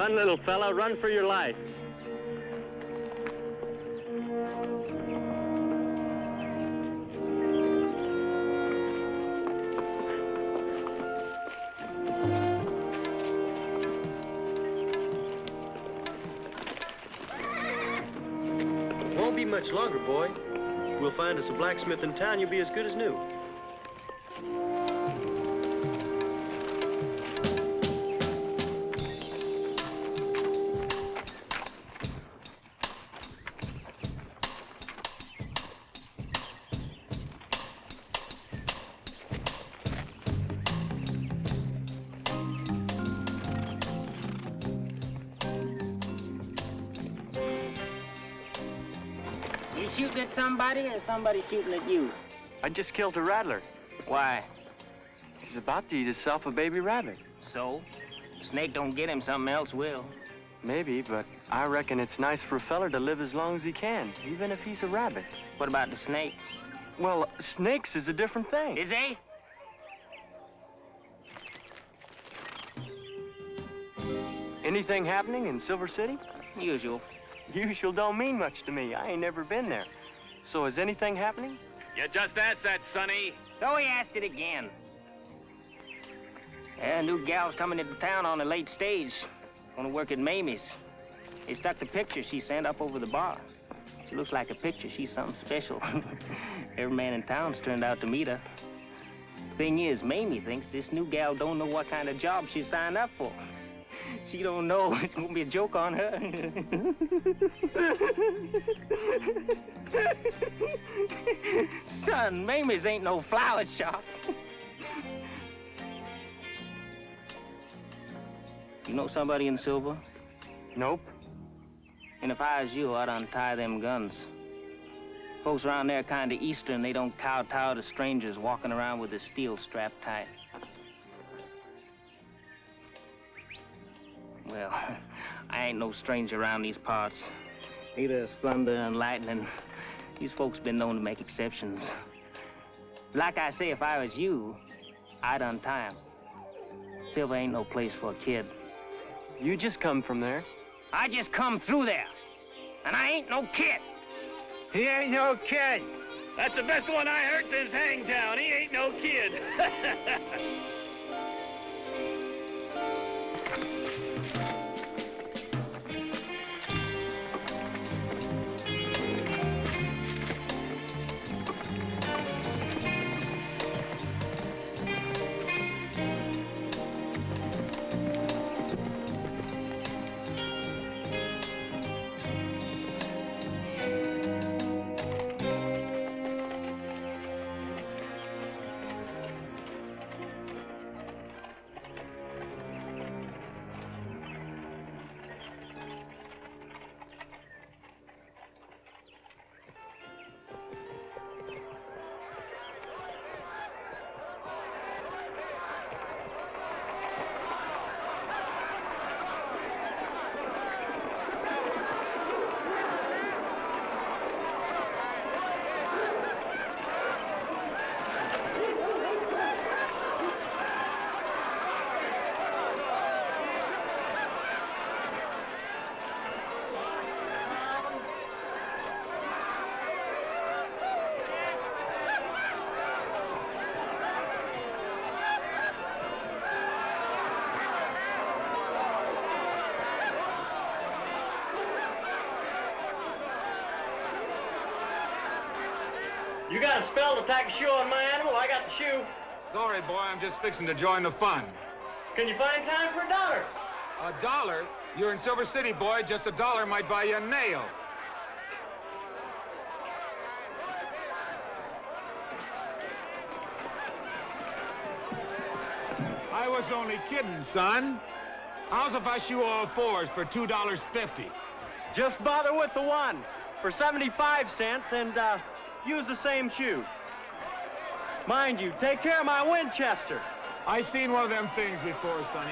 Run, little fella, run for your life. Won't be much longer, boy. We'll find us a blacksmith in town, you'll be as good as new. Shooting at somebody or somebody shooting at you? I just killed a rattler. Why? He's about to eat himself a baby rabbit. So? Snake don't get him, something else will. Maybe, but I reckon it's nice for a feller to live as long as he can, even if he's a rabbit. What about the snake? Well, snakes is a different thing. Is they? Anything happening in Silver City? Usual. Usual don't mean much to me. I ain't never been there. So is anything happening? You just asked that, Sonny. So he asked it again. Yeah, a new gal's coming into town on the late stage. Gonna work at Mamie's. They stuck the picture she sent up over the bar. She looks like a picture. She's something special. Every man in town's turned out to meet her. Thing is, Mamie thinks this new gal don't know what kind of job she signed up for. She don't know it's gonna be a joke on her. Son, Mamie's ain't no flower shop. You know somebody in Silver? Nope. And if I was you, I'd untie them guns. Folks around there kind of Eastern. They don't kowtow to strangers walking around with a steel strap tight. Well, I ain't no stranger around these parts. Neither is thunder and lightning. These folks been known to make exceptions. Like I say, if I was you, I'd untie 'em. Silver ain't no place for a kid. You just come from there. I just come through there. And I ain't no kid. He ain't no kid. That's the best one I heard since Hangtown. He ain't no kid. You got a spell to tack a shoe on my animal? I got the shoe. Sorry, boy, I'm just fixing to join the fun. Can you find time for $1? $1? You're in Silver City, boy. Just $1 might buy you a nail. I was only kidding, son. How's if I shoe all fours for $2.50? Just bother with the one for 75 cents and use the same shoe. Mind you, take care of my Winchester. I seen one of them things before, Sonny.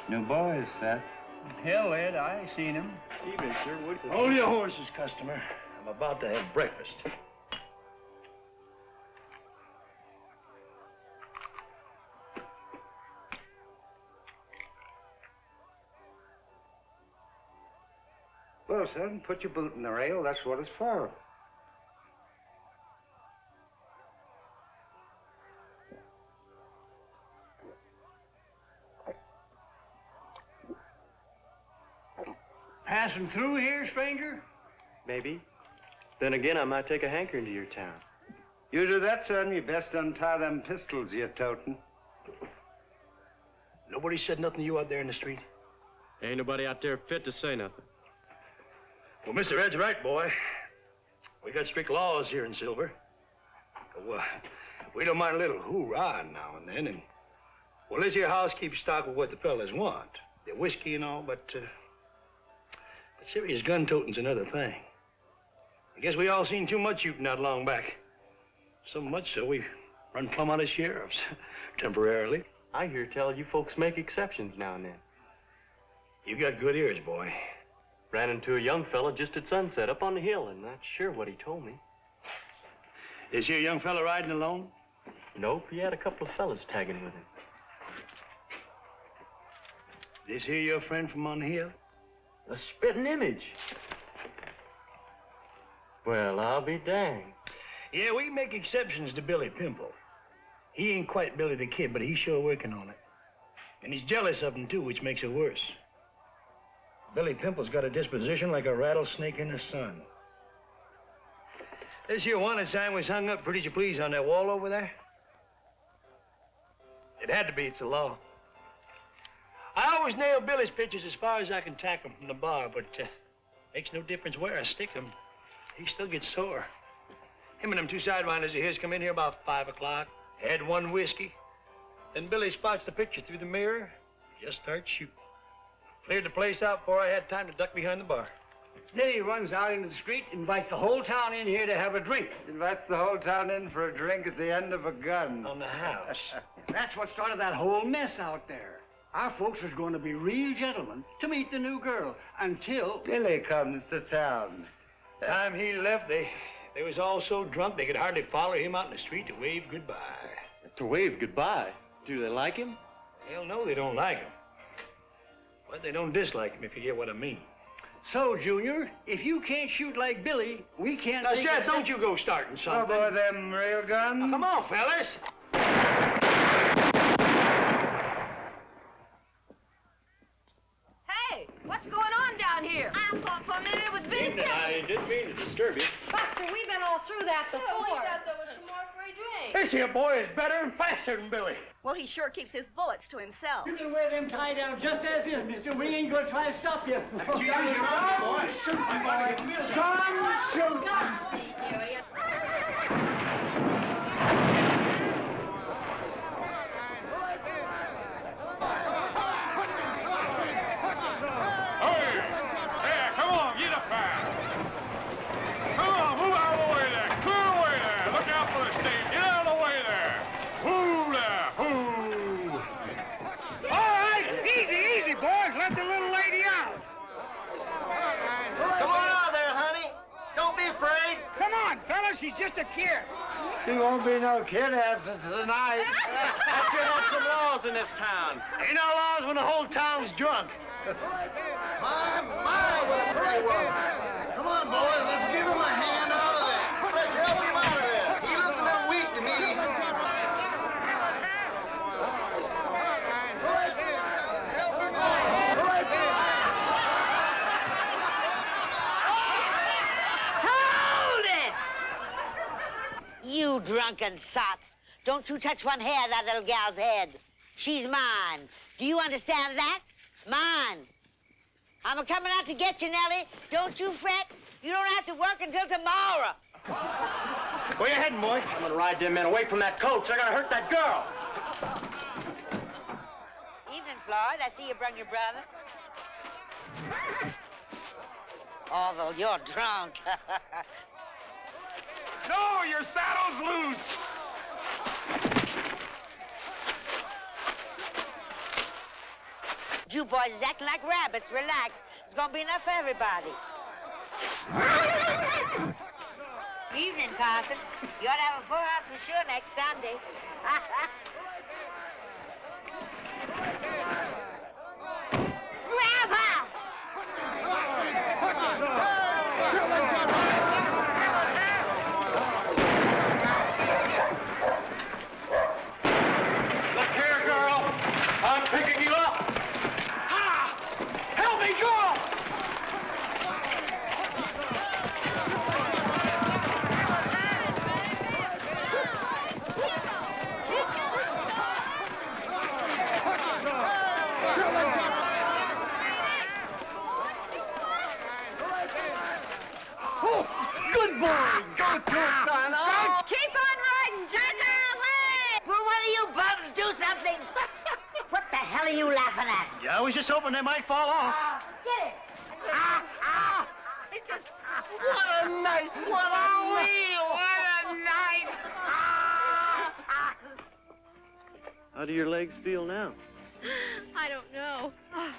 New boy, is that? Hell, Ed, I seen him. Even, sir, what? Hold your horses, customer. I'm about to have breakfast. Well, son, put your boot in the rail. That's what it's for. Passing through here, stranger? Maybe. Then again, I might take a hankering to your town. You do that, son, you best untie them pistols you're toting. Nobody said nothing to you out there in the street? Ain't nobody out there fit to say nothing. Well, Mr. Ed's right, boy. We got strict laws here in Silver. Well, we don't mind a little hoorah now and then. And, well, this here house keeps stock of what the fellas want. The whiskey and all, but serious gun-toting's another thing. I guess we all seen too much shooting not long back. So much so we run plumb out of sheriffs, temporarily. I hear tell you folks make exceptions now and then. You got good ears, boy. Ran into a young fella just at sunset up on the hill, and that's sure what he told me. Is your young fella riding alone? Nope, he had a couple of fellas tagging with him. This here your friend from on the hill? A spitting image. Well, I'll be danged. Yeah, we make exceptions to Billy Pimple. He ain't quite Billy the Kid, but he's sure working on it. And he's jealous of him, too, which makes it worse. Billy Pimple's got a disposition like a rattlesnake in the sun. This here wanted sign was hung up, pretty you please, on that wall over there. It had to be, it's the law. I always nail Billy's pictures as far as I can tack them from the bar, but makes no difference where I stick them. He still gets sore. Him and them two sidewinders of his come in here about 5 o'clock, had one whiskey. Then Billy spots the picture through the mirror, just starts shooting. Cleared the place out before I had time to duck behind the bar. Then he runs out into the street, invites the whole town in here to have a drink. Invites the whole town in for a drink at the end of a gun. On the house. That's what started that whole mess out there. Our folks was going to be real gentlemen to meet the new girl until... Billy comes to town. Time he left, they was all so drunk they could hardly follow him out in the street to wave goodbye. To wave goodbye? Do they like him? Hell no, they don't like him. But they don't dislike him, if you get what I mean. So, Junior, if you can't shoot like Billy, we can't... Now, Sheriff, don't you go starting something. Oh, boy, them rail guns. Now, come on, fellas. Hey, what's going on down here? I thought for a minute it was Billy Pimple. I didn't mean to disturb you. Buster, we've been all through that before. We thought there was some more free drinks. This here boy is better and faster than Billy. Well, he sure keeps his bullets to himself. You can wear them tied down just as is, mister. We ain't gonna try to stop you. Shoot, boy. Shoot, boy. Son, shoot. She's just a kid. She won't be no kid after tonight. I sure have some laws in this town. Ain't no laws when the whole town's drunk. My, what a pretty woman. Come on, boys, let's give him a hand out of there. Let's help him out of there. He looks a little weak to me. Let's help him out. You drunken sots. Don't you touch one hair of that little gal's head. She's mine. Do you understand that? Mine. I'm a-coming out to get you, Nellie. Don't you fret. You don't have to work until tomorrow. Where you heading, boy? I'm gonna ride them men away from that coach. They're gonna hurt that girl. Evening, Floyd. I see you brung your brother. Although you're drunk. No, your saddle's loose! you boys is acting like rabbits. Relax. It's gonna be enough for everybody. Evening, Carson. You ought to have a full house for sure next Sunday. Grab her! Look here, girl. I'm picking you up. Ha! Help me, girl! Good boy! Go to it, son! Oh. Keep on riding! Jerk her away! Will one of you bums do something? What the hell are you laughing at? Yeah, I was just hoping they might fall off. Get it! What a night! What a wheel! What a night! How do your legs feel now? I don't know. Oh,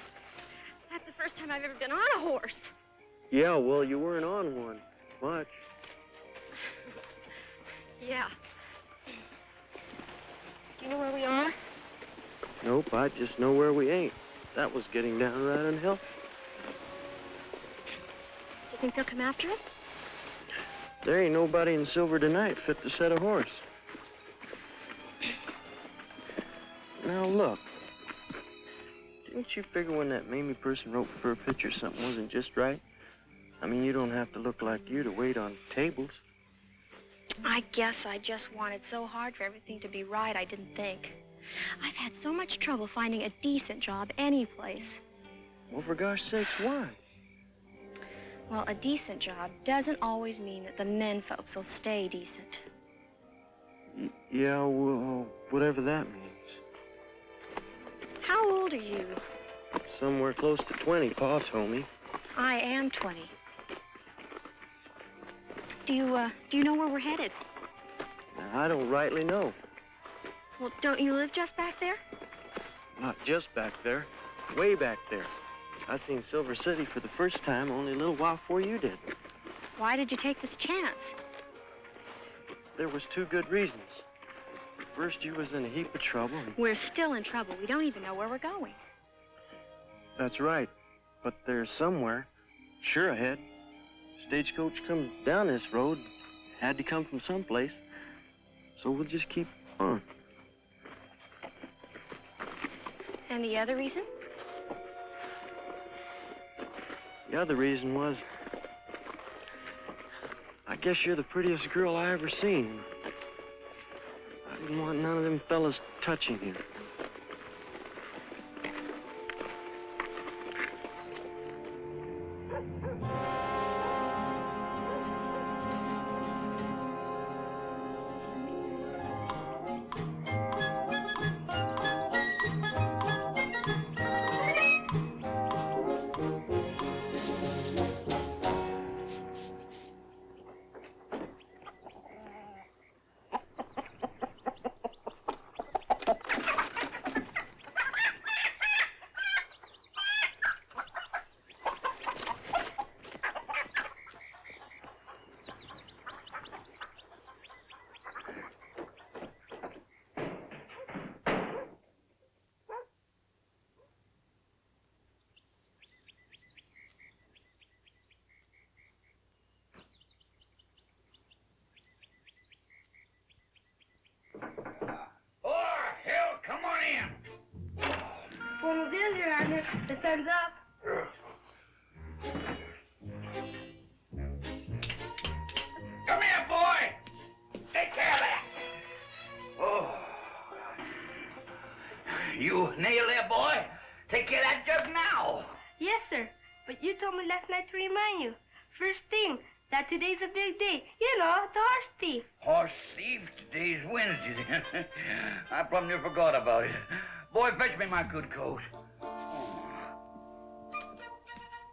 that's the first time I've ever been on a horse. Yeah, well, you weren't on one much. Yeah. Do you know where we are? Nope, I just know where we ain't. That was getting downright unhealthy. You think they'll come after us? There ain't nobody in Silver tonight fit to set a horse. Now look, didn't you figure when that Mamie person wrote for a picture something wasn't just right? I mean, you don't have to look like you to wait on tables. I guess I just wanted so hard for everything to be right, I didn't think. I've had so much trouble finding a decent job anyplace. Well, for gosh sakes, why? Well, a decent job doesn't always mean that the men folks will stay decent. Yeah, well, whatever that means. How old are you? Somewhere close to 20, Pa told me. I am 20. Do you know where we're headed? Now, I don't rightly know. Well, don't you live just back there? Not just back there, way back there. I seen Silver City for the first time only a little while before you did. Why did you take this chance? There was two good reasons. First, you was in a heap of trouble. We're still in trouble. We don't even know where we're going. That's right. But there's somewhere, sure ahead. Stagecoach comes down this road. Had to come from someplace. So we'll just keep on. And the other reason? The other reason was, I guess you're the prettiest girl I ever seen. I didn't want none of them fellas touching you. Buenos dias, Your Honor. The sun's up. Come here, boy. Take care of that. Oh. You nail that, boy? Take care of that just now. Yes, sir. But you told me last night to remind you. First thing, that today's a big day. You know, the horse thief. Horse thief? Today's Wednesday. I plumb near forgot about it. Boy, fetch me my good coat.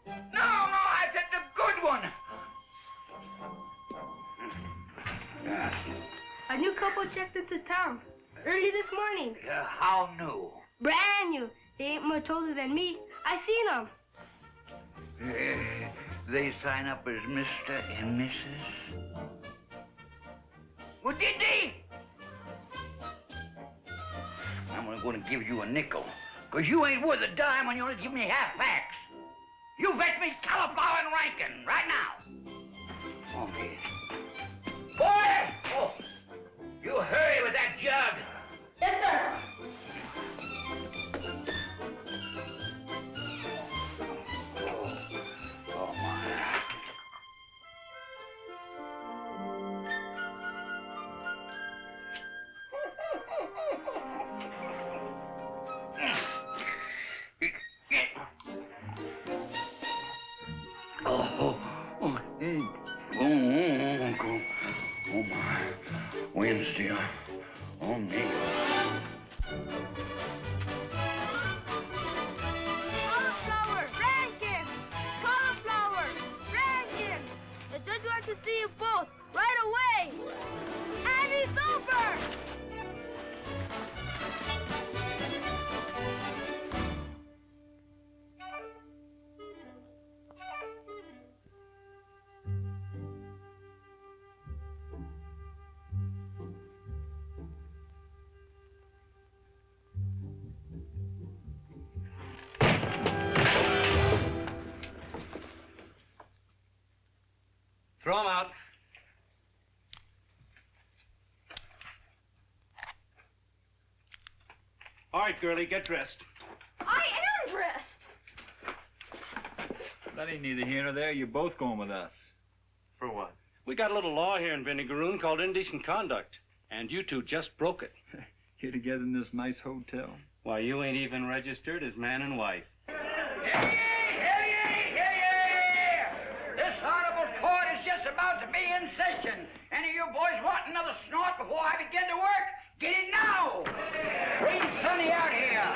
No, I said the good one. A new couple checked into town early this morning. How new? Brand new. They ain't much older than me. I seen them. They sign up as Mr. and Mrs. Well, did they? I'm going to give you a nickel, because you ain't worth a dime when you only give me half facts. You fetch me cauliflower and Rankin right now. Okay. Boy! Oh, you hurry with that jug. Yes, sir. Oh, my. Oh, my. Wednesday. Oh, me. Cauliflower, Rankin! Cauliflower, Rankin! The judge wants to see you both right away. And he's over! Throw him out. All right, girlie, get dressed. I am dressed. That ain't neither here nor there. You're both going with us. For what? We got a little law here in Vinegaroon called indecent conduct, and you two just broke it. Here together in this nice hotel. Why, you ain't even registered as man and wife. This honorable court is just about to be in session. Any of you boys want another snort before I begin to work? Get it now! Bring Sonny out here.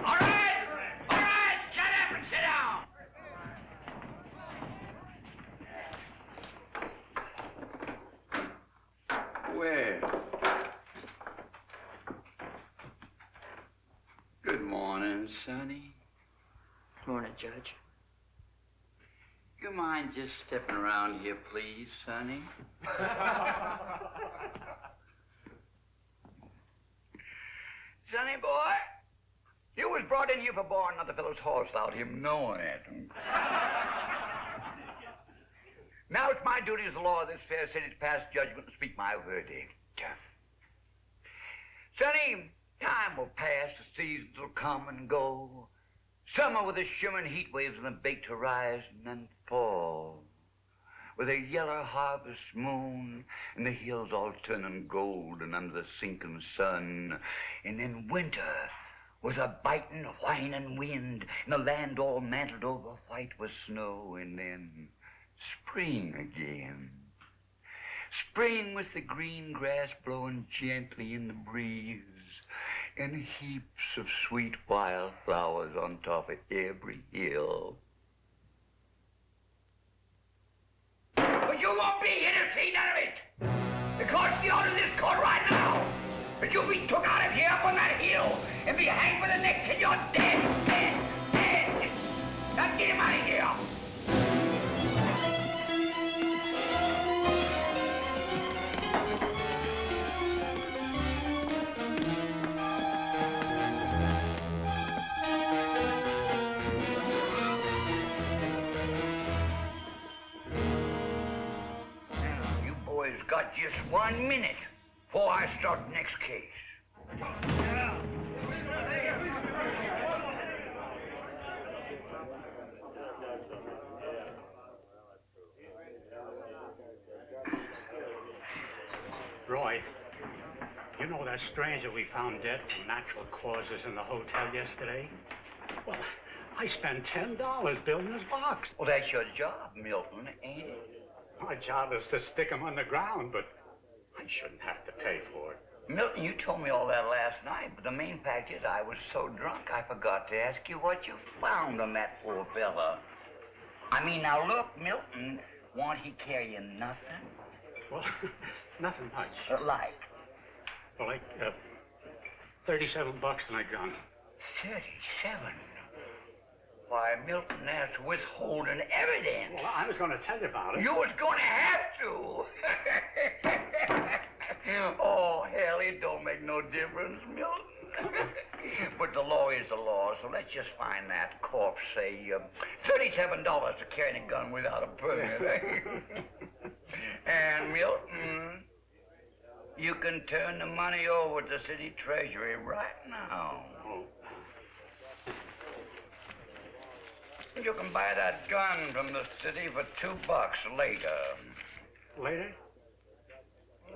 All right, shut up and sit down. Well, good morning, Sonny. Morning, Judge. You mind just stepping around here, please, Sonny? Sonny boy, you was brought in here for borrowing another fellow's horse without him knowing it. Now it's my duty as the law of this fair city to pass judgment and speak my verdict. Sonny, time will pass, the seasons will come and go. Summer with its shimmering heat waves on the baked horizon, and fall with a yellow harvest moon and the hills all turning golden under the sinking sun. And then winter with a biting, whining wind and the land all mantled over white with snow. And then spring again. Spring with the green grass blowing gently in the breeze, and heaps of sweet wildflowers on top of every hill. But you won't be here to see none of it, because the order of this court right now that you'll be took out of here up on that hill and be hanged by the neck till you're dead. Now get him out of here. Got just 1 minute before I start the next case. Roy, you know that stranger we found dead from natural causes in the hotel yesterday? Well, I spent $10 building his box. Well, that's your job, Milton, ain't it? My job is to stick him on the ground, but I shouldn't have to pay for it. Milton, you told me all that last night, but the main fact is I was so drunk I forgot to ask you what you found on that poor fella. I mean, now look, Milton, won't he carry you nothing? Well, nothing much. Like? Well, like, 37 bucks and a gun. 37? Why, Milton, that's withholding evidence. Well, I was going to tell you about it. You was going to have to. Oh, hell, it don't make no difference, Milton. But the law is the law, so let's just find that corpse, say, $37 for carrying a gun without a permit. And, Milton, you can turn the money over to the city treasury right now. You can buy that gun from the city for $2 later. Later?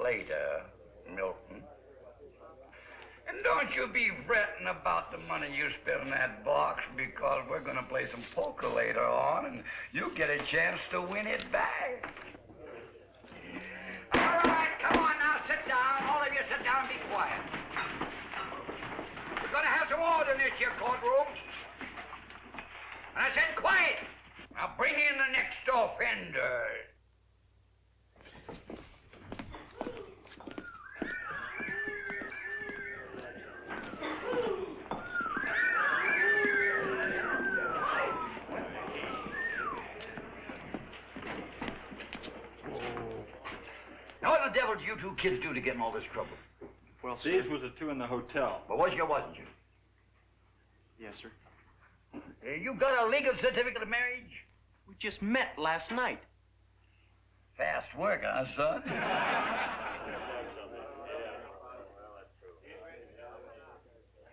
Later, Milton. And don't you be fretting about the money you spend in that box, because we're going to play some poker later on, and you'll get a chance to win it back. All right, come on now, sit down. All of you sit down and be quiet. We're going to have some order in this here courtroom. And I said quiet. Now bring in the next offender. Now, what the devil do you two kids do to get in all this trouble? Well, these was the two in the hotel. Well, was you or wasn't you? Yes, sir. You got a legal certificate of marriage? We just met last night. Fast work, huh, son?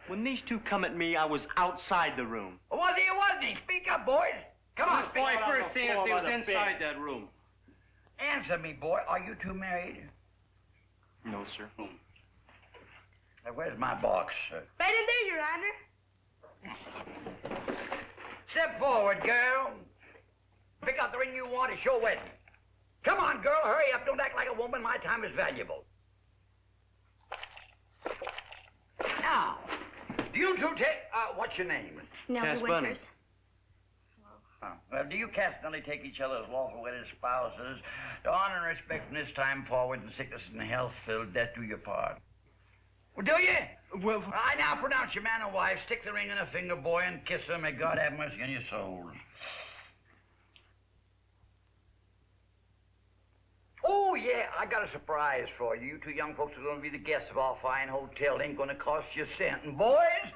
When these two come at me, I was outside the room. Well, was he or wasn't he? Speak up, boys. Come on, speak boy up. first seen us, he was inside that room. Answer me, boy. Are you two married? No, sir. Now, where's my box, sir? Right in there, Your Honor. Step forward, girl. Pick out the ring you want. It's your wedding. Come on, girl. Hurry up. Don't act like a woman. My time is valuable. Now, do you two take... what's your name? Nellie Winters. Do you cats Nellie take each other as lawful wedded spouses to honor and respect from this time forward in sickness and health till death do your part? Well, do you? Well, I now pronounce you man and wife. Stick the ring in a finger, boy, and kiss her. May God have mercy on your souls. Oh, yeah, I got a surprise for you. You two young folks are going to be the guests of our fine hotel. It ain't going to cost you a cent. And boys,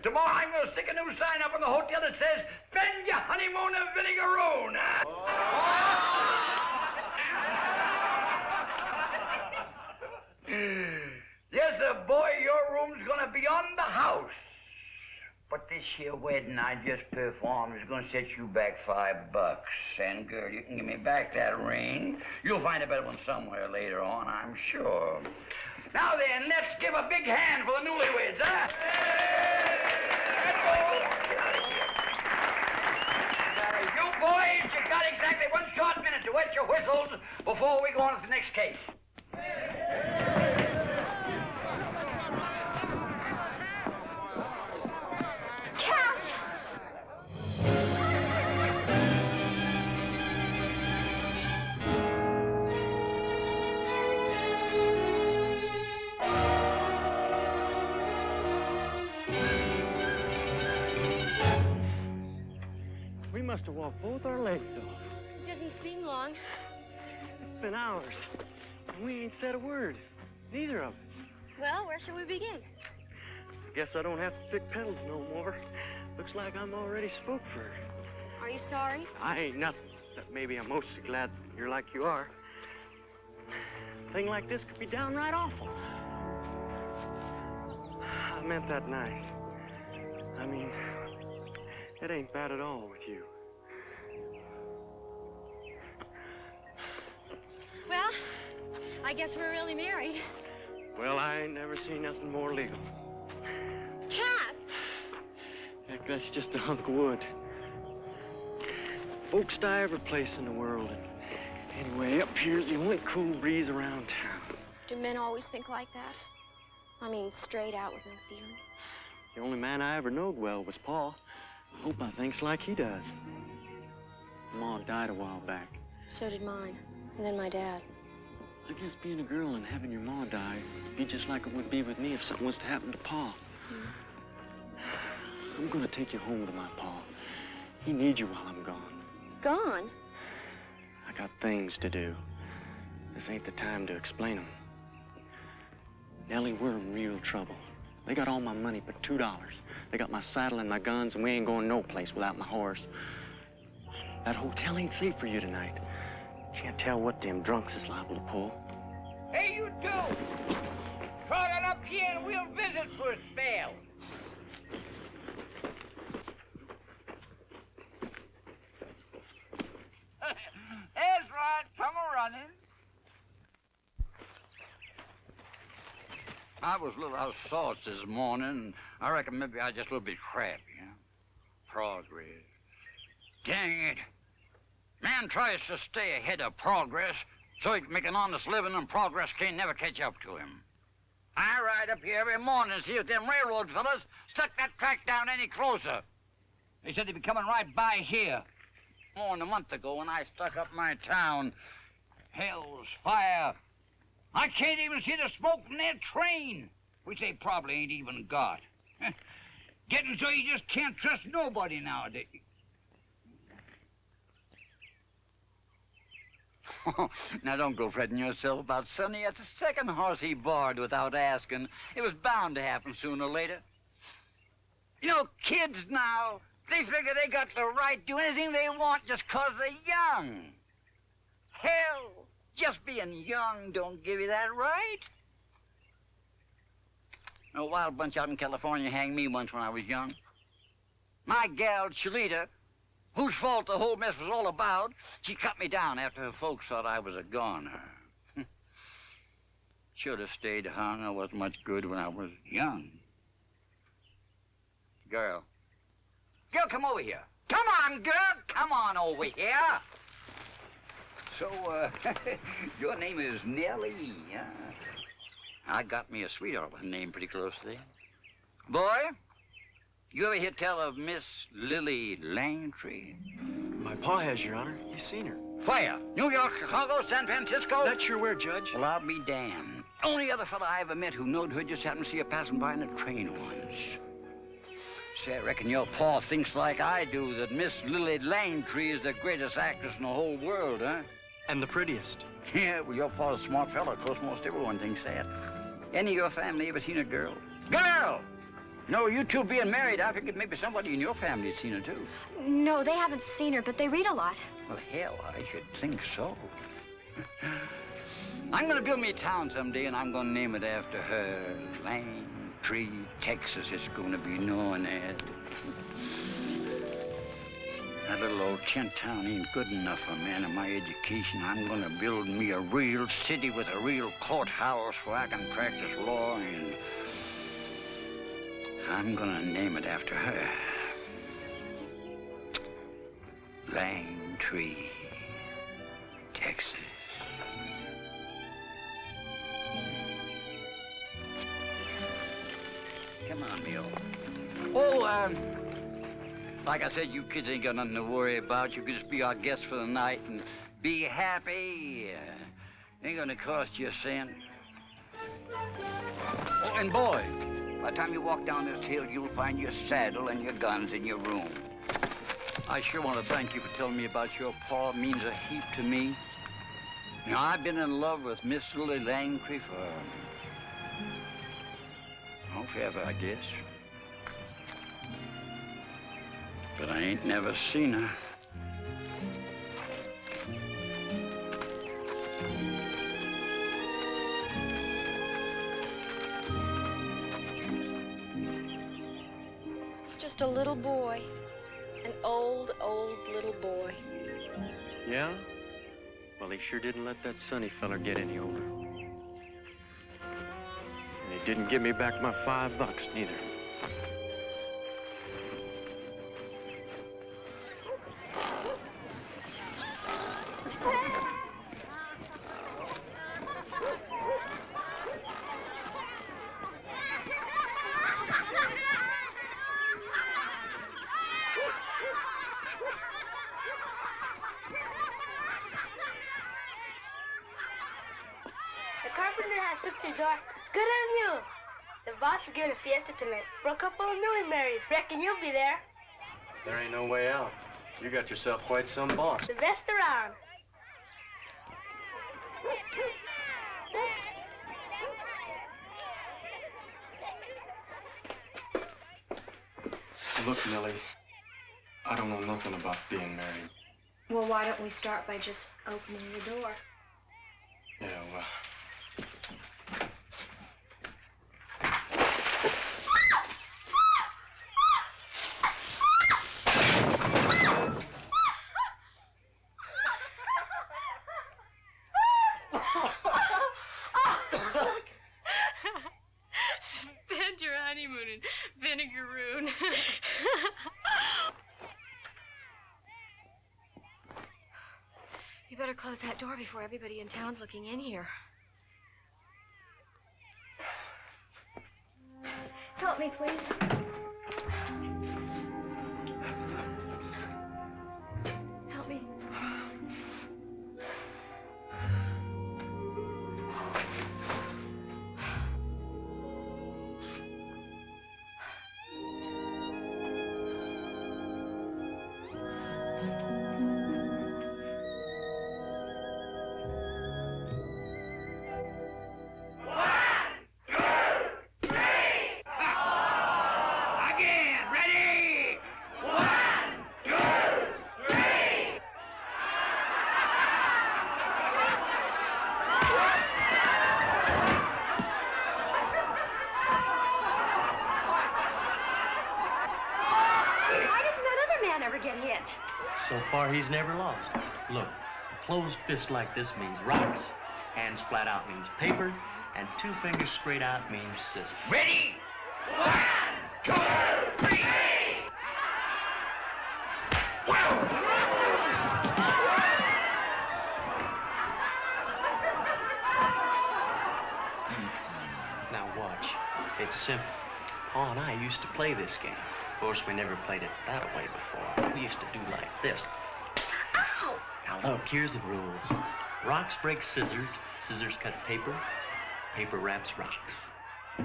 tomorrow I'm going to stick a new sign up in the hotel that says, spend your honeymoon in Vinegaroon. Yes, sir, boy, your room's going to be on the house. But this here wedding I just performed is going to set you back $5. And, girl, you can give me back that ring. You'll find a better one somewhere later on, I'm sure. Now then, let's give a big hand for the newlyweds, huh? You boys, you got exactly 1 short minute to wet your whistles before we go on to the next case. We must have walked both our legs off. It doesn't seem long. It's been hours. And we ain't said a word. Neither of us. Well, where shall we begin? Guess I don't have to pick petals no more. Looks like I'm already spoke for. Are you sorry? I ain't nothing. Except maybe I'm mostly glad you're like you are. A thing like this could be downright awful. I meant that nice. I mean, it ain't bad at all with you. Well, I guess we're really married. Well, I ain't never seen nothing more legal. Cass! Heck, that's just a hunk of wood. Folks die every place in the world. And anyway, up here's the only cool breeze around town. Do men always think like that? I mean, straight out with no feeling. The only man I ever knowed well was Pa. I hope I thinks like he does. Ma died a while back. So did mine. And then my dad. I guess being a girl and having your ma die would be just like it would be with me if something was to happen to Pa. I'm gonna take you home to my Pa. He needs you while I'm gone. Gone? I got things to do. This ain't the time to explain them. Nellie, we're in real trouble. They got all my money but $2. They got my saddle and my guns, and we ain't going no place without my horse. That hotel ain't safe for you tonight. Can't tell what them drunks is liable to pull. Hey, you two! Trot on up here and we'll visit for a spell. That's right, come a-running. I was a little out of sorts this morning. I reckon maybe I was just a little bit crabby, you know? Progress. Dang it. Man tries to stay ahead of progress so he can make an honest living, and progress can't never catch up to him. I ride up here every morning to see if them railroad fellas stuck that track down any closer. They said they'd be coming right by here. More than a month ago when I stuck up my town. Hell's fire. I can't even see the smoke from their train, which they probably ain't even got. Getting so you just can't trust nobody nowadays. Now, don't go fretting yourself about Sonny. That's the second horse he borrowed without asking. It was bound to happen sooner or later. You know, kids now, they figure they got the right to do anything they want just 'cause they're young. Hell, just being young don't give you that right. A wild bunch out in California hanged me once when I was young. My gal, Shalita, whose fault the whole mess was all about, she cut me down after her folks thought I was a goner. Should have stayed hung. I wasn't much good when I was young. Girl, come over here. Come on, girl, come on over here. So, your name is Nellie, huh? I got me a sweetheart with a name pretty close to that. Boy, you ever hear tell of Miss Lily Langtree? My pa has, Your Honor. He's seen her. Where? New York, Chicago, San Francisco? Not sure where, Judge. Well, I'll be damned. Only other fella I ever met who knowed her just happened to see her passing by in a train once. Say, I reckon your pa thinks like I do, that Miss Lily Langtree is the greatest actress in the whole world, huh? And the prettiest. Yeah, well, your pa's a smart fella. Of course, most everyone thinks that. Any of your family ever seen a girl? Girl! No, you two being married, I figured maybe somebody in your family had seen her, too. No, they haven't seen her, but they read a lot. Well, hell, I should think so. I'm going to build me a town someday, and I'm going to name it after her. Langtree, Texas, it's going to be known as. That little old tent town ain't good enough for a man of my education. I'm going to build me a real city with a real courthouse where I can practice law, and I'm going to name it after her. Langtree, Texas. Come on, Bill. Oh, like I said, you kids ain't got nothing to worry about. You can just be our guests for the night and be happy. Ain't gonna cost you a cent. Oh, and boy, by the time you walk down this hill, you'll find your saddle and your guns in your room. I sure want to thank you for telling me about your pa. It means a heap to me. You know, I've been in love with Miss Lily Langtree for, forever, I guess. But I ain't never seen her. It's just a little boy. An old, old little boy. Yeah? Well, he sure didn't let that Sonny feller get any older. And he didn't give me back my $5 neither. carpenter has fixed your door. Good on you. The boss is giving a fiesta tonight for a couple of newly marrieds. Reckon you'll be there. There ain't no way out. You got yourself quite some boss. The best around. Look, Nellie, I don't know nothing about being married. Well, why don't we start by just opening the door? Yeah, well... Spend your honeymoon in vinegaroon. You better close that door before everybody in town's looking in here. Help me, please. Help me. So far, he's never lost. Look, a closed fist like this means rocks, hands flat out means paper, and 2 fingers straight out means scissors. Ready? 1, 2, 3! Now watch. It's simple. Pa and I used to play this game. Of course, we never played it that way before. We used to do like this. Ow! Now look, here's the rules. Rocks break scissors, scissors cut paper, paper wraps rocks.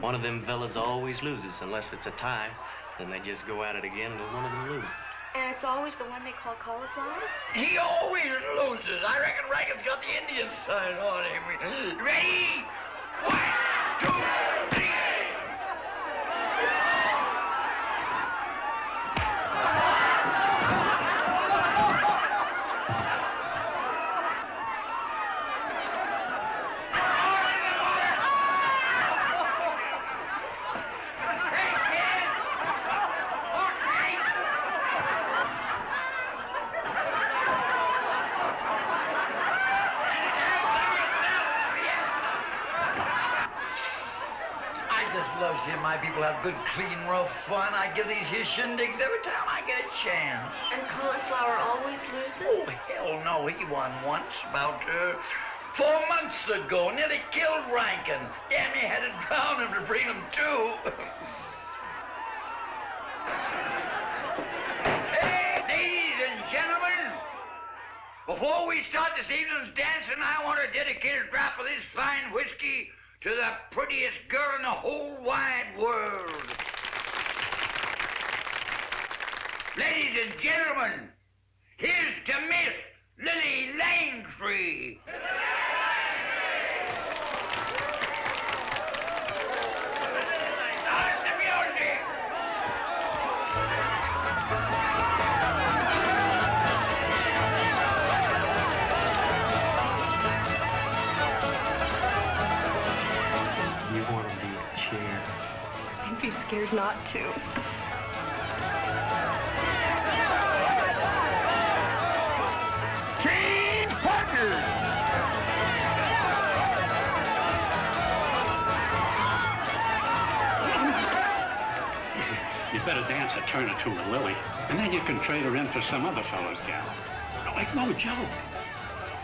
One of them fellas always loses, unless it's a tie. Then they just go at it again until one of them loses. And it's always the one they call cauliflower? He always loses. I reckon Rankin's got the Indian sign on him. Ready? 1, 2, 3! My people have good, clean, rough fun. I give these here shindigs every time I get a chance. And cauliflower always loses? Oh, hell no. He won once, about 4 months ago. Nearly killed Rankin. Damn, he had to drown him to bring him to. Hey, ladies and gentlemen, before we start this evening's dancing, I want to dedicate a drop of this fine whiskey to the prettiest girl in the whole wide world. Ladies and gentlemen, here's to Miss Lily Langtree. Start the music. I'd be scared not to. Team Parker! You better dance a turn or two with Lily, and then you can trade her in for some other fellow's gal. Like no joke.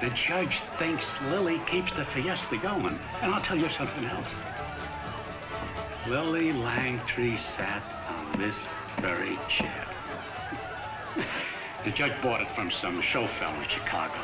The judge thinks Lily keeps the fiesta going. And I'll tell you something else. Lily Langtree sat on this very chair. The judge bought it from some show fellow in Chicago.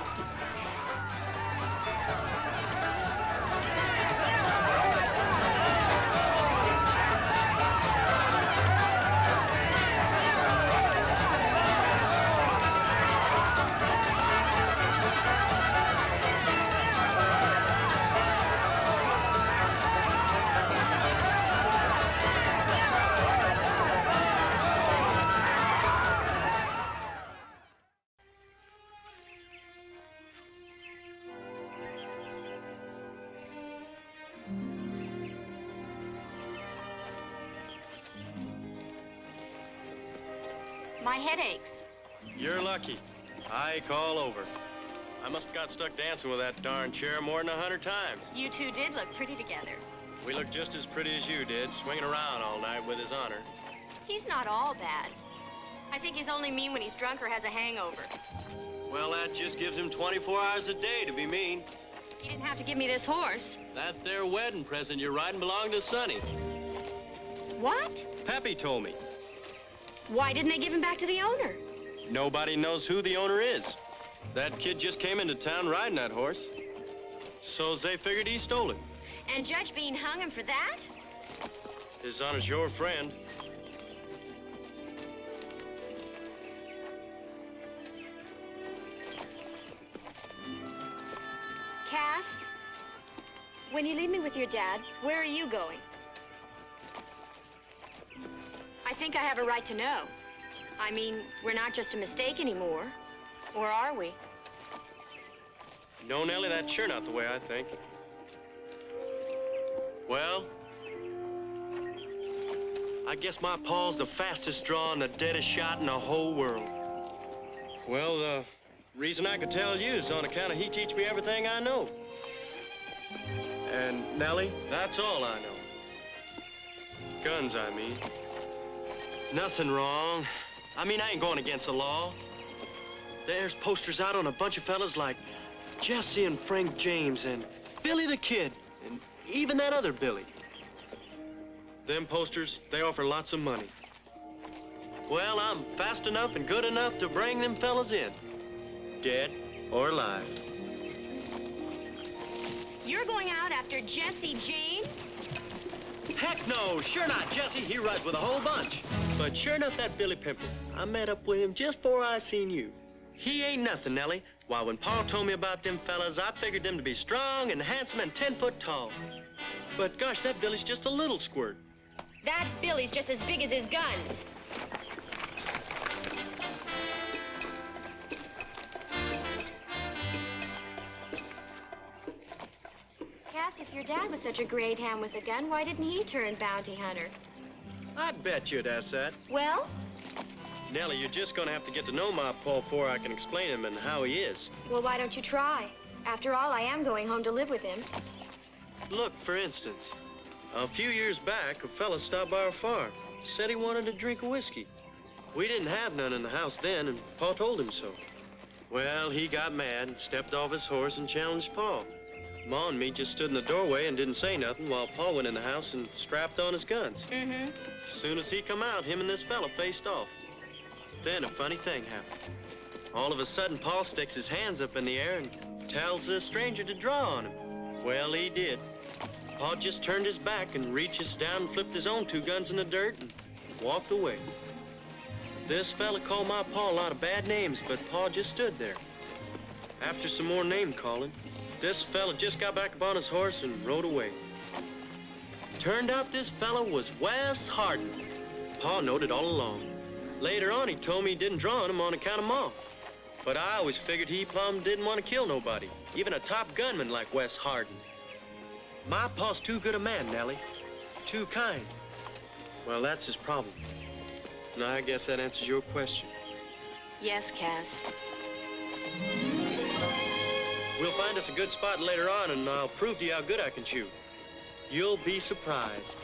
My head aches. You're lucky. I ache all over. I must have got stuck dancing with that darn chair more than 100 times. You two did look pretty together. We looked just as pretty as you did, swinging around all night with his honor. He's not all bad. I think he's only mean when he's drunk or has a hangover. Well, that just gives him 24 hours a day to be mean. He didn't have to give me this horse. That there wedding present you're riding belonged to Sonny. What? Pappy told me. Why didn't they give him back to the owner? Nobody knows who the owner is. That kid just came into town riding that horse. So they figured he stole it. And Judge Bean hung him for that? His honor's your friend. Cass, when you leave me with your dad, where are you going? I think I have a right to know. I mean, we're not just a mistake anymore. Or are we? No, Nellie, that's sure not the way I think. Well, I guess my pa's the fastest draw and the deadest shot in the whole world. Well, the reason I could tell you is on account of he teach me everything I know. And, Nellie, that's all I know. Guns, I mean. Nothing wrong. I mean, I ain't going against the law. There's posters out on a bunch of fellas like Jesse and Frank James and Billy the Kid and even that other Billy. Them posters, they offer lots of money. Well, I'm fast enough and good enough to bring them fellas in, dead or alive. You're going out after Jesse James? Heck no, sure not. Jesse, he rides with a whole bunch. But sure enough, that Billy Pimple, I met up with him just before I seen you. He ain't nothing, Nellie. Why, when Pa told me about them fellas, I figured them to be strong and handsome and 10 foot tall. But gosh, that Billy's just a little squirt. That Billy's just as big as his guns. Cass, if your dad was such a great hand with a gun, why didn't he turn bounty hunter? I bet you'd ask that. Well? Nellie, you're just gonna have to get to know my Pa before I can explain him and how he is. Well, why don't you try? After all, I am going home to live with him. Look, for instance, a few years back, a fella stopped by our farm, said he wanted a drink of whiskey. We didn't have none in the house then, and Pa told him so. Well, he got mad and stepped off his horse and challenged Pa. Ma and me just stood in the doorway and didn't say nothing while Pa went in the house and strapped on his guns. Mm-hmm. As soon as he come out, him and this fella faced off. Then a funny thing happened. All of a sudden, Pa sticks his hands up in the air and tells the stranger to draw on him. Well, he did. Pa just turned his back and reaches down and flipped his own 2 guns in the dirt and walked away. This fella called my Pa a lot of bad names, but Pa just stood there. After some more name calling, this fella just got back upon his horse and rode away. Turned out this fella was Wes Harden. Pa knowed it all along. Later on, he told me he didn't draw on him on account of Ma. But I always figured he plumb didn't want to kill nobody, even a top gunman like Wes Harden. My Pa's too good a man, Nellie. Too kind. Well, that's his problem. Now, I guess that answers your question. Yes, Cass. We'll find us a good spot later on, and I'll prove to you how good I can shoot. You'll be surprised.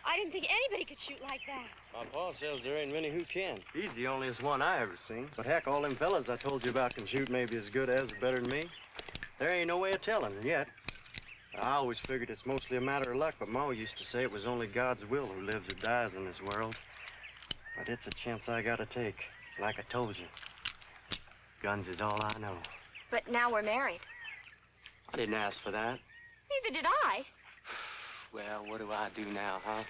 I didn't think anybody could shoot like that. My Pa says there ain't many who can. He's the onlyest one I ever seen. But heck, all them fellas I told you about can shoot maybe as good as or better than me. There ain't no way of telling yet. I always figured it's mostly a matter of luck, but Ma used to say it was only God's will who lives or dies in this world. But it's a chance I gotta take, like I told you. Guns is all I know. But now we're married. I didn't ask for that. Neither did I. Well, what do I do now, huh?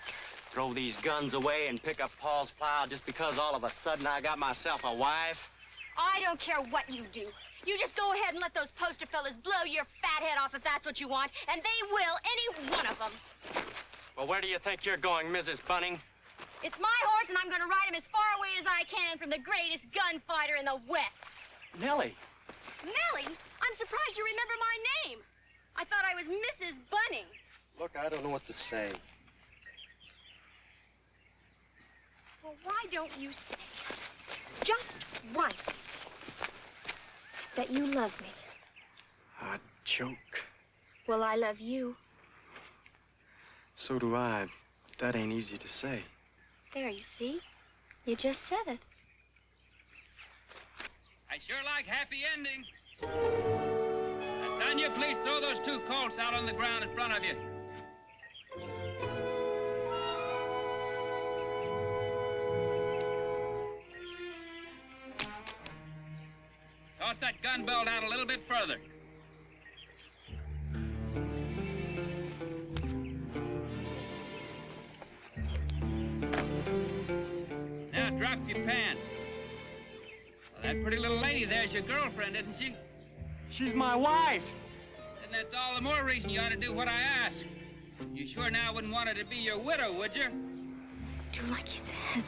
Throw these guns away and pick up Paul's plow just because all of a sudden I got myself a wife? I don't care what you do. You just go ahead and let those poster fellas blow your fat head off if that's what you want, and they will, any one of them. Well, where do you think you're going, Mrs. Bunning? It's my horse, and I'm going to ride him as far away as I can from the greatest gunfighter in the West. Nellie. Nellie? I'm surprised you remember my name. I thought I was Mrs. Bunning. Look, I don't know what to say. Well, why don't you say, just once, that you love me? I'd choke. Well, I love you. So do I. That ain't easy to say. There, you see? You just said it. I sure like happy endings. Tanya, please throw those 2 colts out on the ground in front of you. Toss that gun belt out a little bit further. Now drop your pants. Well, that pretty little lady there's your girlfriend, isn't she? She's my wife. Then that's all the more reason you ought to do what I ask. You sure now wouldn't want her to be your widow, would you? Do like he says.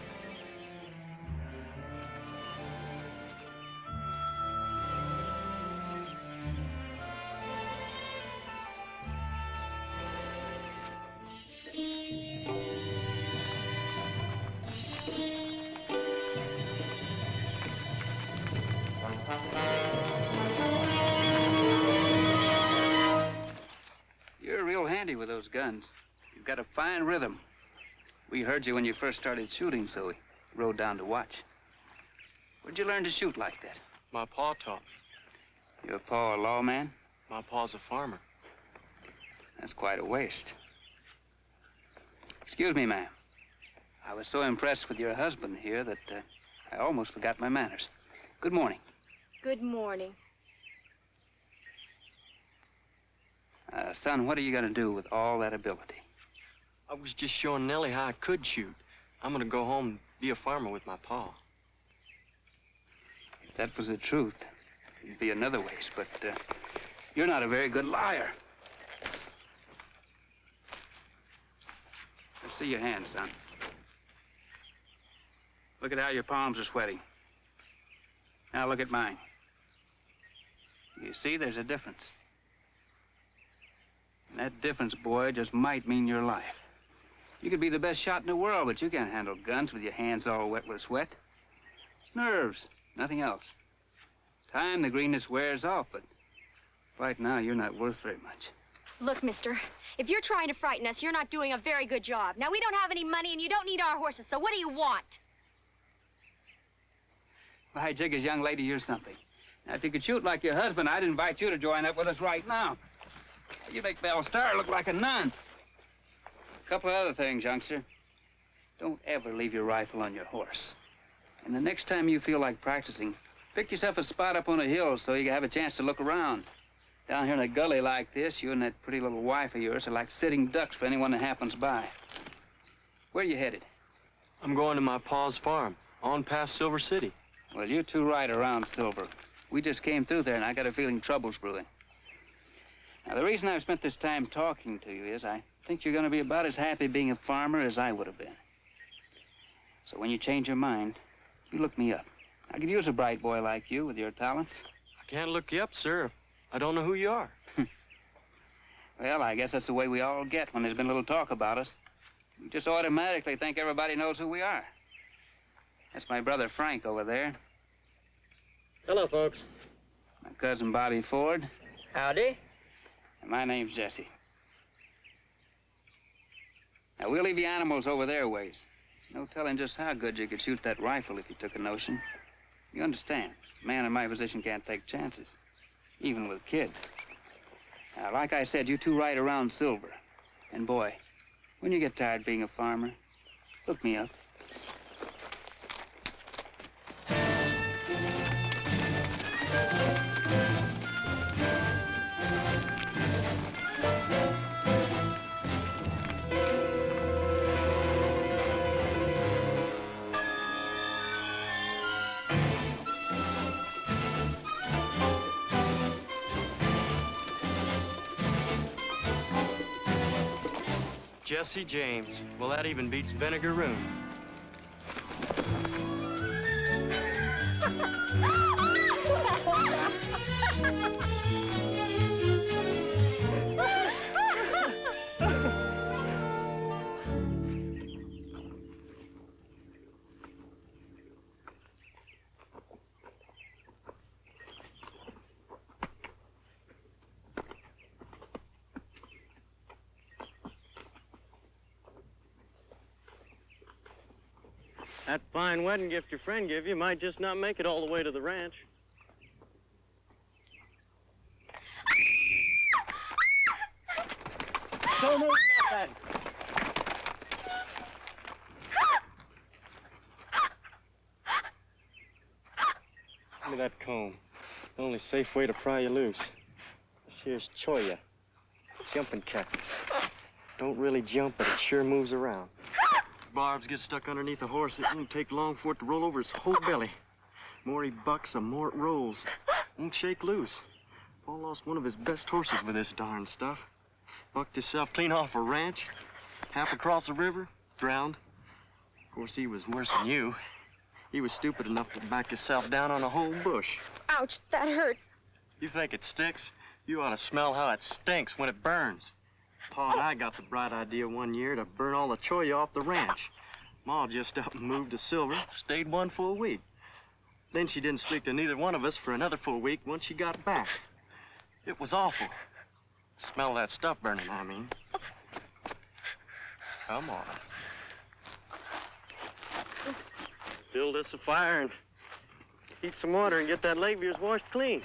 You're real handy with those guns. You've got a fine rhythm. We heard you when you first started shooting, so we rode down to watch. Where'd you learn to shoot like that? My pa taught me. Your pa a lawman? My pa's a farmer. That's quite a waste. Excuse me, ma'am. I was so impressed with your husband here that I almost forgot my manners. Good morning. Good morning. Son, what are you going to do with all that ability? I was just showing Nellie how I could shoot. I'm going to go home and be a farmer with my pa. If that was the truth, it'd be another waste, but you're not a very good liar. Let's see your hands, son. Look at how your palms are sweating. Now look at mine. You see, there's a difference. And that difference, boy, just might mean your life. You could be the best shot in the world, but you can't handle guns with your hands all wet with sweat. Nerves, nothing else. Time, the greenness wears off, but right now, you're not worth very much. Look, mister, if you're trying to frighten us, you're not doing a very good job. Now, we don't have any money, and you don't need our horses, so what do you want? Why, Jigger's young lady, you're something. Now, if you could shoot like your husband, I'd invite you to join up with us right now. You make Belle Starr look like a nun. A couple of other things, youngster. Don't ever leave your rifle on your horse. And the next time you feel like practicing, pick yourself a spot up on a hill so you can have a chance to look around. Down here in a gully like this, you and that pretty little wife of yours are like sitting ducks for anyone that happens by. Where are you headed? I'm going to my pa's farm, on past Silver City. Well, you're too right around Silver. We just came through there, and I got a feeling trouble's brewing. Now, the reason I've spent this time talking to you is I think you're going to be about as happy being a farmer as I would have been. So when you change your mind, you look me up. I could use a bright boy like you with your talents. I can't look you up, sir. I don't know who you are. Well, I guess that's the way we all get when there's been a little talk about us. We just automatically think everybody knows who we are. That's my brother Frank over there. Hello, folks. My cousin Bobby Ford. Howdy. And my name's Jesse. Now, we'll leave the animals over their ways. No telling just how good you could shoot that rifle if you took a notion. You understand, a man in my position can't take chances, even with kids. Now, like I said, you two ride around Silver. And boy, when you get tired being a farmer, look me up. Jesse James. Well, that even beats vinegaroon. That fine wedding gift your friend gave you might just not make it all the way to the ranch. Don't move nothing. Give me that comb. The only safe way to pry you loose. This here's choya. Jumping cactus. Don't really jump, but it sure moves around. Barbs get stuck underneath a horse, it won't take long for it to roll over his whole belly. More he bucks, the more it rolls. Won't shake loose. Paul lost one of his best horses with this darn stuff. Bucked himself clean off a ranch, half across the river, drowned. Of course, he was worse than you. He was stupid enough to back himself down on a whole bush. Ouch, that hurts. You think it sticks? You ought to smell how it stinks when it burns. Pa and I got the bright idea one year to burn all the choya off the ranch. Ma just up and moved to Silver, stayed one full week. Then she didn't speak to neither one of us for another full week once she got back. It was awful. Smell that stuff burning, I mean. Come on. Build us a fire and heat some water and get that leg of yours washed clean.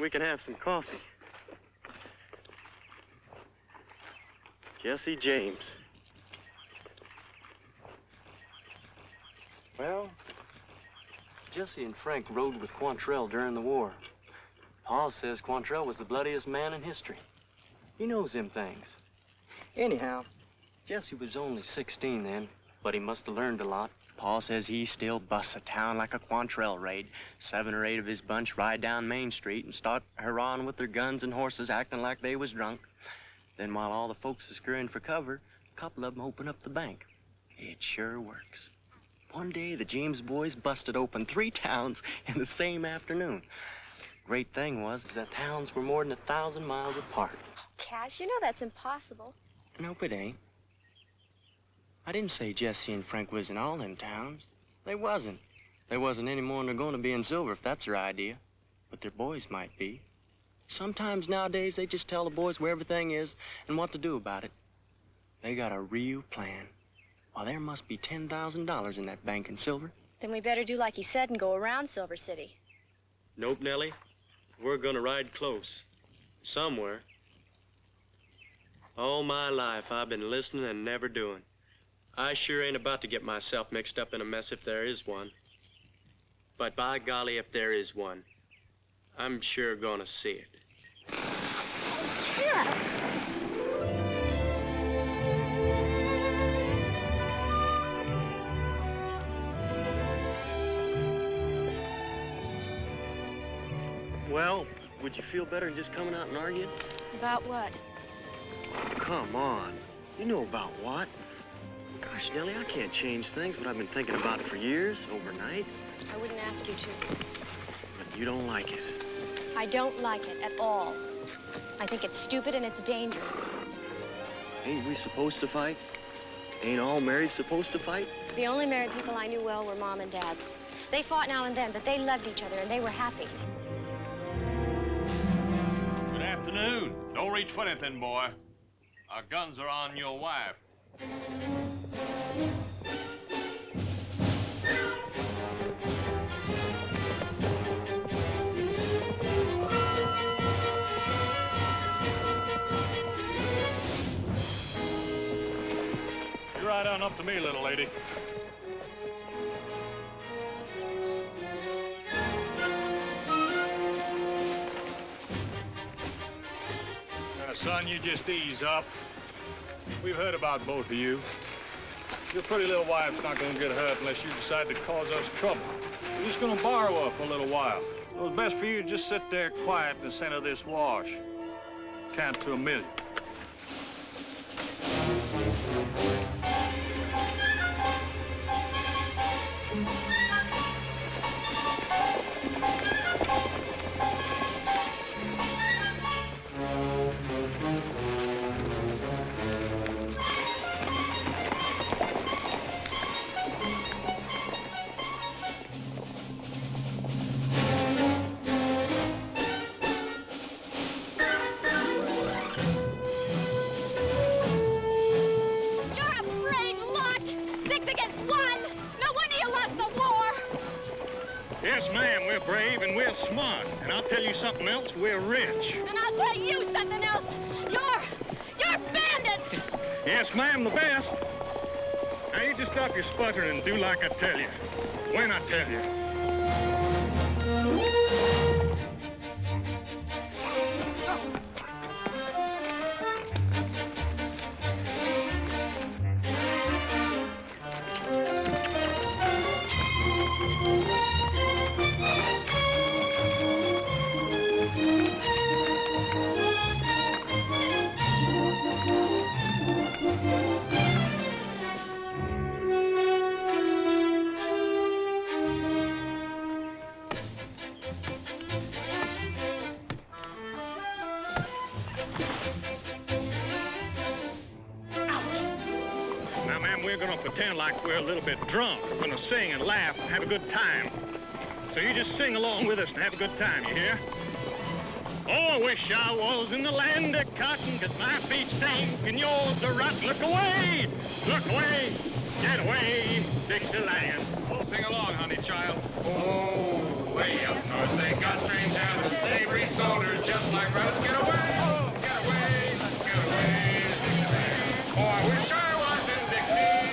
We can have some coffee. Jesse James. Well, Jesse and Frank rode with Quantrell during the war. Pa says Quantrell was the bloodiest man in history. He knows them things. Anyhow, Jesse was only 16 then, but he must have learned a lot. Pa says he still busts a town like a Quantrell raid. 7 or 8 of his bunch ride down Main Street and start hurrahing with their guns and horses, acting like they was drunk. Then while all the folks are scurrying for cover, a couple of them open up the bank. It sure works. One day, the James boys busted open 3 towns in the same afternoon. Great thing was that towns were more than 1,000 miles apart. Cash, you know that's impossible. Nope, it ain't. I didn't say Jesse and Frank was in all them towns. They wasn't. They wasn't any more than they're going to be in Silver, if that's their idea. But their boys might be. Sometimes nowadays, they just tell the boys where everything is and what to do about it. They got a real plan. Well, there must be $10,000 in that bank in Silver. Then we better do like he said and go around Silver City. Nope, Nellie. We're gonna ride close. Somewhere. All my life, I've been listening and never doing. I sure ain't about to get myself mixed up in a mess if there is one. But by golly, if there is one, I'm sure gonna see it. Yes. Well, would you feel better than just coming out and arguing? About what? Come on. You know about what? Gosh, Nellie, I can't change things, but I've been thinking about it for years, overnight. I wouldn't ask you to. But you don't like it. I don't like it at all. I think it's stupid and it's dangerous. Ain't we supposed to fight? Ain't all married supposed to fight? The only married people I knew well were Mom and Dad. They fought now and then, but they loved each other and they were happy. Good afternoon. Don't reach for anything, boy. Our guns are on your wife. You ride on up to me, little lady. Son, you just ease up. We've heard about both of you. Your pretty little wife's not gonna get hurt unless you decide to cause us trouble. We're just gonna borrow her for a little while. It was best for you to just sit there quiet in the center of this wash. Count to 1 million. Yes, ma'am, we're brave and we're smart. And I'll tell you something else, we're rich. And I'll tell you something else. You're bandits! Yes, ma'am, the best. Now, you just stop your sputtering and do like I tell you. When I tell you. Pretend like we're a little bit drunk. We're gonna sing and laugh and have a good time. So you just sing along with us and have a good time, you hear? Oh, I wish I was in the land of cotton, 'cause my feet stink and yours are rotten. Look away! Look away! Get away, Dixieland. Oh, sing along, honey child. Oh, way up north they got strange habits. They breed soldiers just like rats. Get away! Get away! Get away, Dixieland. Oh, I wish I was in Dixie.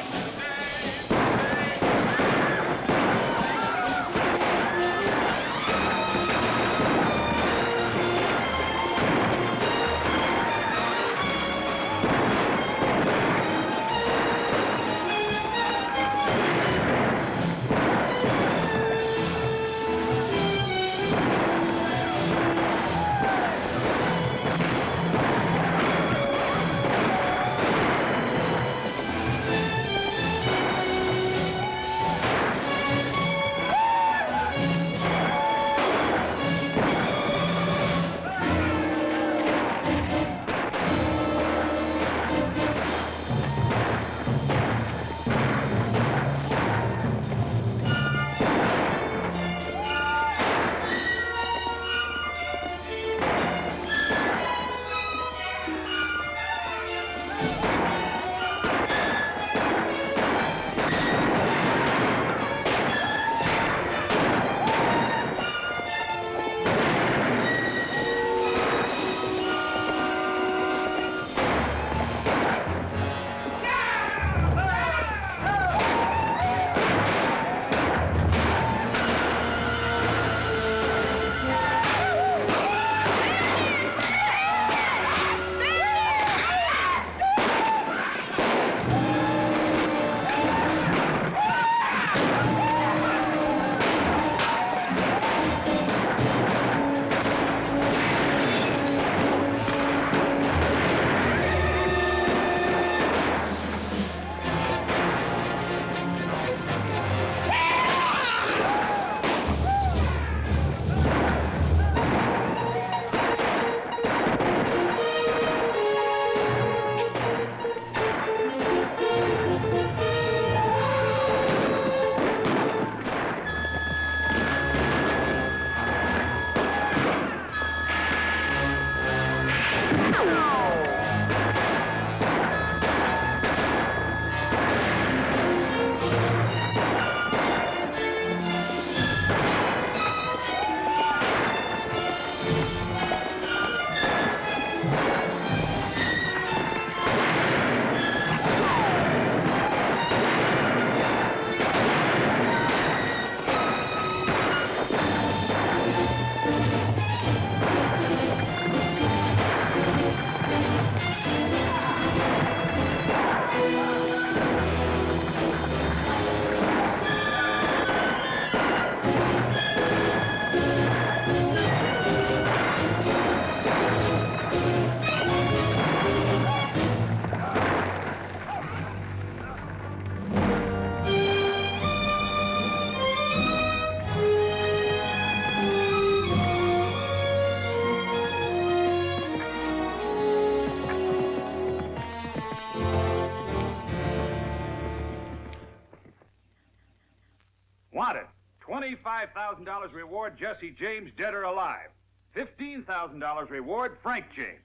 Wanted. $25,000 reward, Jesse James, dead or alive. $15,000 reward, Frank James.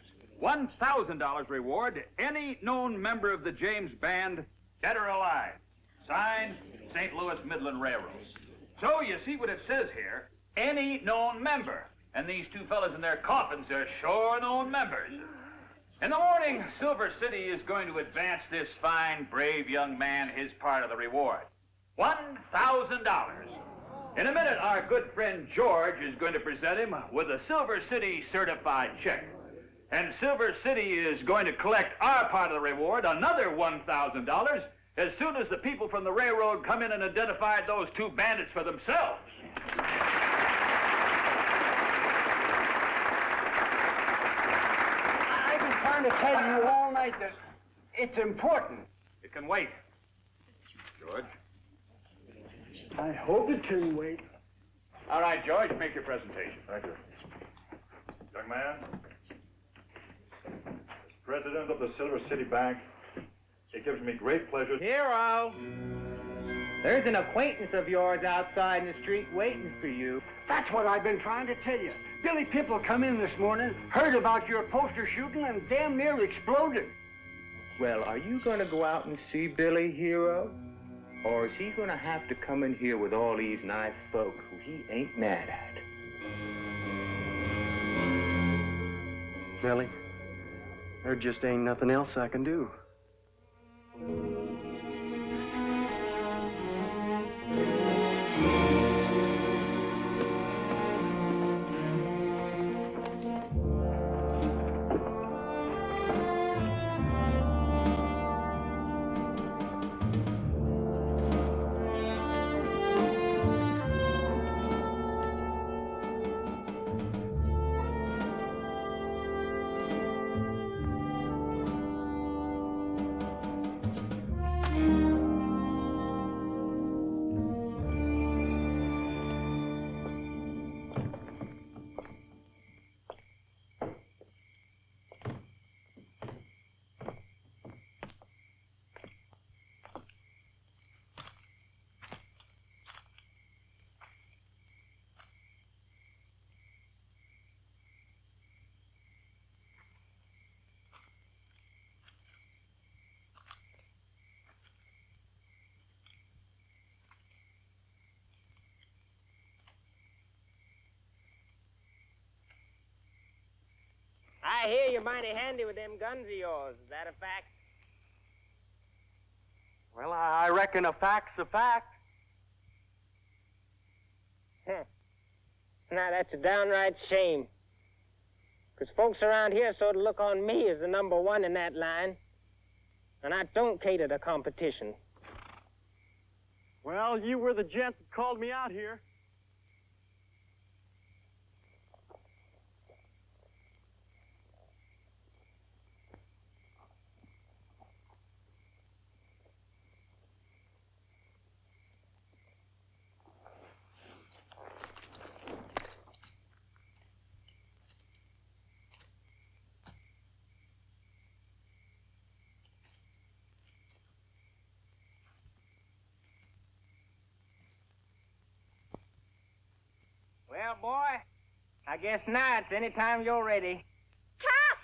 $1,000 reward, any known member of the James Band, dead or alive. Signed, St. Louis Midland Railroad. So you see what it says here, any known member. And these two fellas in their coffins are sure known members. In the morning, Silver City is going to advance this fine, brave young man his part of the reward. $1,000. In a minute, our good friend George is going to present him with a Silver City certified check. And Silver City is going to collect our part of the reward, another $1,000, as soon as the people from the railroad come in and identified those two bandits for themselves. I've been trying to tell you all night that it's important. It can wait. George. I hope it can wait. All right, George, make your presentation. Thank you. Young man, as president of the Silver City Bank, it gives me great pleasure. Hero! There's an acquaintance of yours outside in the street waiting for you. That's what I've been trying to tell you. Billy Pipple come in this morning, heard about your poster shooting, and damn near exploded. Well, are you going to go out and see Billy, Hero? Or is he going to have to come in here with all these nice folk who he ain't mad at? Nellie, there just ain't nothing else I can do. I hear you're mighty handy with them guns of yours. Is that a fact? Well, I reckon a fact's a fact. Now, that's a downright shame. Because folks around here sort of look on me as the number one in that line. And I don't cater to competition. Well, you were the gent that called me out here. Well, boy, I guess now it's any time you're ready. Cat!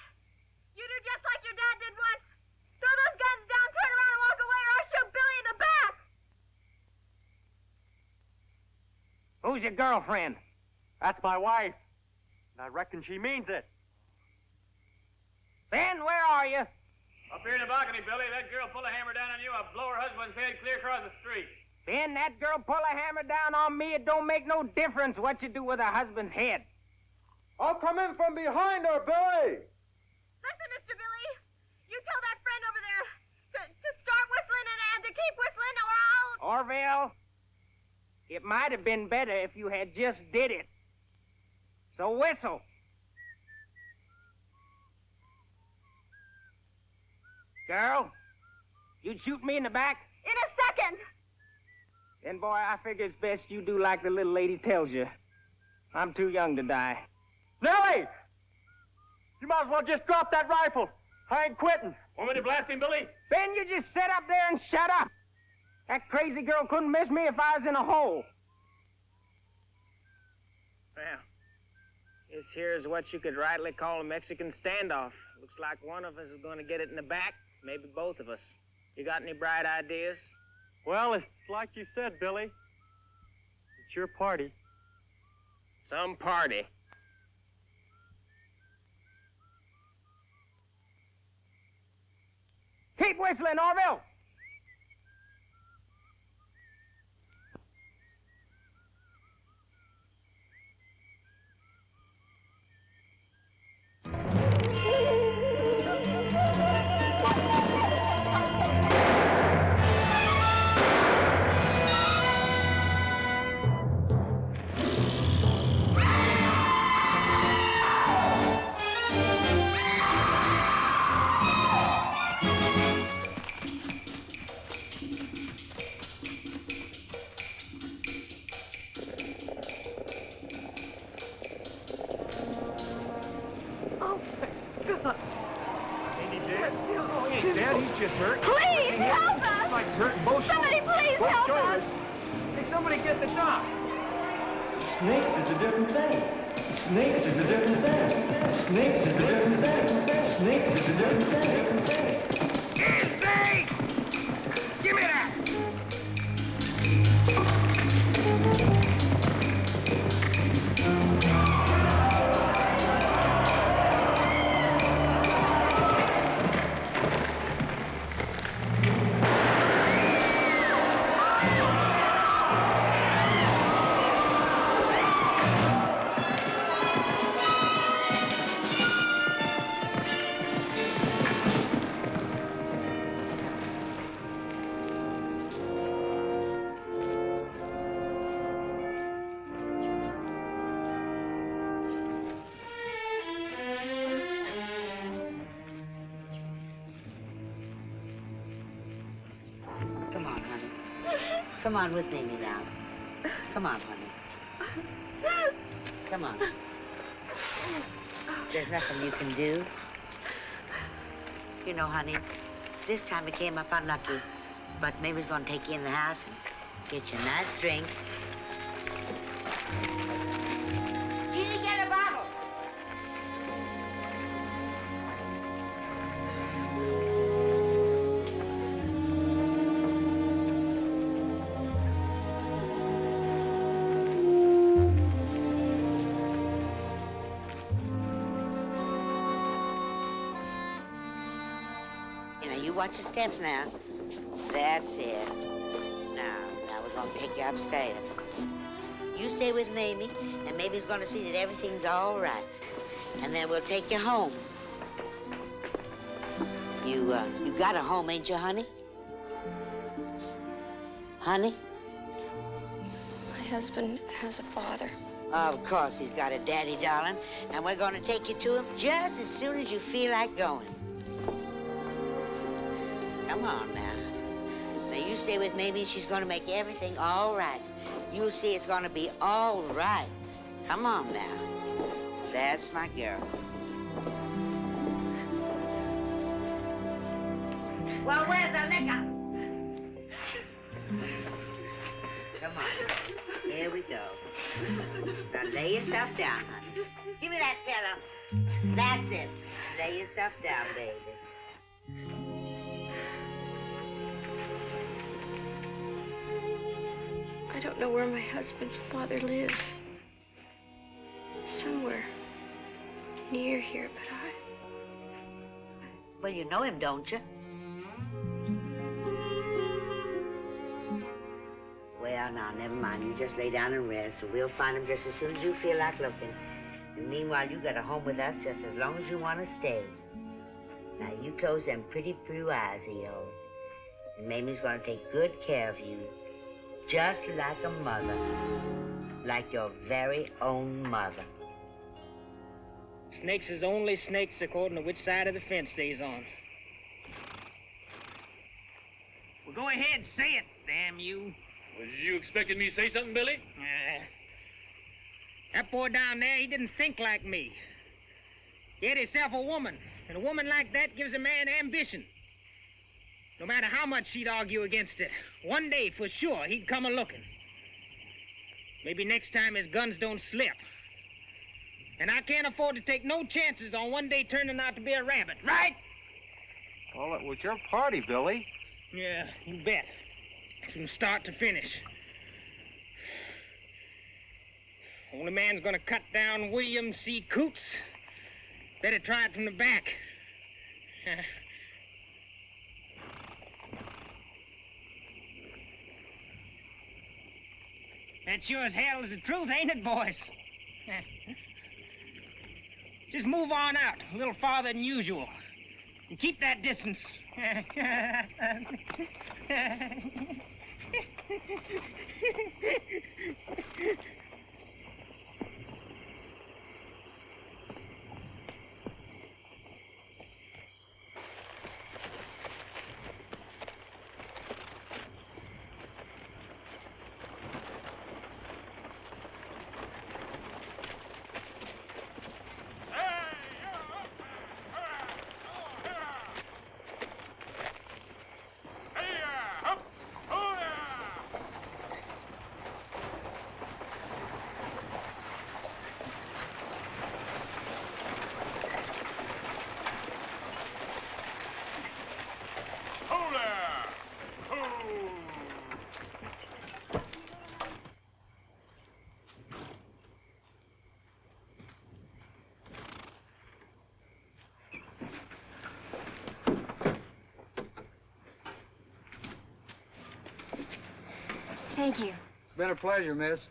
You do just like your dad did once. Throw those guns down, turn around and walk away, or I'll shoot Billy in the back. Who's your girlfriend? That's my wife. I reckon she means it. Ben, where are you? Up here in the balcony, Billy. That girl pull a hammer down on you, I'll blow her husband's head clear across the street. Ben, that girl pull a hammer down on me. It don't make no difference what you do with her husband's head. I'll come in from behind her, Billy. Listen, Mr. Billy. You tell that friend over there to start whistling and to keep whistling, or I'll... Orville, it might have been better if you had just did it. So whistle. Girl, you'd shoot me in the back? In a second. Then, boy, I figure it's best you do like the little lady tells you. I'm too young to die. Nellie! You might as well just drop that rifle. I ain't quitting. Want me to blast him, Billy? Ben, you just sit up there and shut up. That crazy girl couldn't miss me if I was in a hole. Well, this here is what you could rightly call a Mexican standoff. Looks like one of us is going to get it in the back, maybe both of us. You got any bright ideas? Well, it's like you said, Billy. It's your party. Some party. Keep whistling, Orville! Dad, he's just hurt. Please, help us! Like hurting both Somebody please both help shoulders. us! Hey, somebody get the doc. Snakes is a different thing. Snakes is a different thing. Snakes is a different thing. Snakes is a different thing. Easy! Give me that! Come on with me now. Come on, honey. Come on. There's nothing you can do. You know, honey, this time it came up unlucky, but maybe gonna take you in the house and get you a nice drink. Genie, get a bottle. Watch your steps now. That's it. Now we're gonna take you upstairs. You stay with Mamie, and Mamie's gonna see that everything's all right. And then we'll take you home. You got a home, ain't you, honey? Honey? My husband has a father. Of course he's got a daddy, darling. And we're gonna take you to him just as soon as you feel like going. Come on now. Now you stay with Mamie. She's going to make everything all right. You'll see it's going to be all right. Come on now. That's my girl. Well, where's the liquor? Come on. Here we go. Now lay yourself down, honey. Give me that pillow. That's it. Lay yourself down, baby. I don't know where my husband's father lives. Somewhere near here, but Well, you know him, don't you? Well, now, never mind. You just lay down and rest, and we'll find him just as soon as you feel like looking. And meanwhile, you got a home with us just as long as you want to stay. Now, you close them pretty blue eyes of yours. And Mamie's going to take good care of you. Just like a mother. Like your very own mother. Snakes is only snakes according to which side of the fence stays on. Well, go ahead and say it, damn you. Was you expecting me to say something, Billy? That boy down there, he didn't think like me. He had himself a woman, and a woman like that gives a man ambition. No matter how much she'd argue against it, one day for sure he'd come a-looking. Maybe next time his guns don't slip, And I can't afford to take no chances on one day turning out to be a rabbit, right? Well, it was your party, Billy. Yeah, you bet. From start to finish. Only man's gonna cut down William C. Coots. Better try it from the back. That sure as hell is the truth, ain't it, boys? Just move on out a little farther than usual. And keep that distance. Thank you. It's been a pleasure, miss.